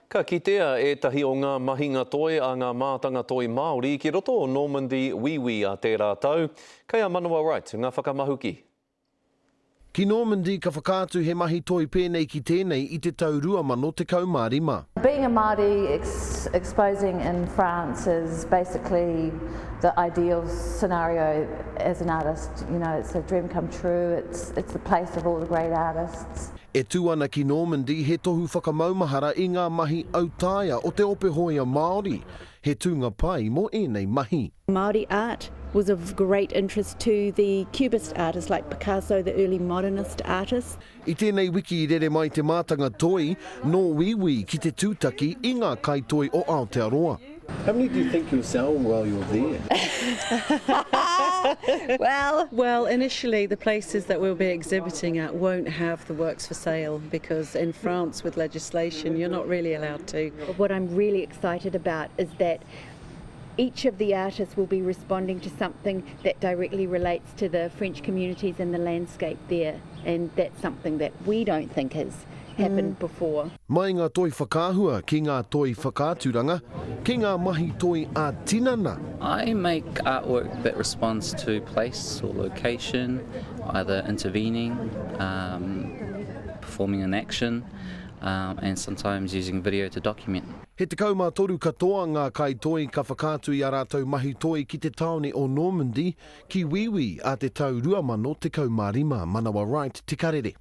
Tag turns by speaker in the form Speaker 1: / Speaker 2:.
Speaker 1: Ka kitea e tahi o ngā mahinga toi a ngā mātanga toi Māori ki roto o Normandy Wīwi a tērā tau. Kei a Manawa Wright, ngā whakamahuki.
Speaker 2: Ki Normandy ka whakātu he mahi toi pēnei ki tēnei I te tau 2015.
Speaker 3: Being a Māori exposing in France is basically the ideal scenario as an artist. You know, it's a dream come true, it's the place of all the great artists.
Speaker 2: E tū ana ki Normandy he tohu whakamaumahara I ngā mahi autaia o te ope hoia Māori. He tūnga pai mo enei mahi.
Speaker 4: Māori art was of great interest to the Cubist artists like Picasso, the early modernist artists.
Speaker 2: I tēnei wiki I rere mai te mātanga toi, no wīwi ki te tūtaki I ngā kai toi o Aotearoa.
Speaker 5: How many do you think you'll sell while you're there?
Speaker 6: Well, initially the places that we'll be exhibiting at won't have the works for sale because in France with legislation you're not really allowed to.
Speaker 4: What I'm really excited about is that each of the artists will be responding to something that directly relates to the French communities and the landscape there, and that's something that we don't think has happened before.
Speaker 2: Mai ngā toi whakāhua ki ngā toi whakāturanga, ki ngā mahi toi a tinana.
Speaker 7: I make artwork that responds to place or location, either intervening, performing an action, and sometimes using video to document.
Speaker 2: He te kaumātoru katoa ngā kai toi ka whakātu I a rātou mahi toi ki te taone o Normandy ki Wīwi a te tau 2015 Manawa Wright, Te Karere.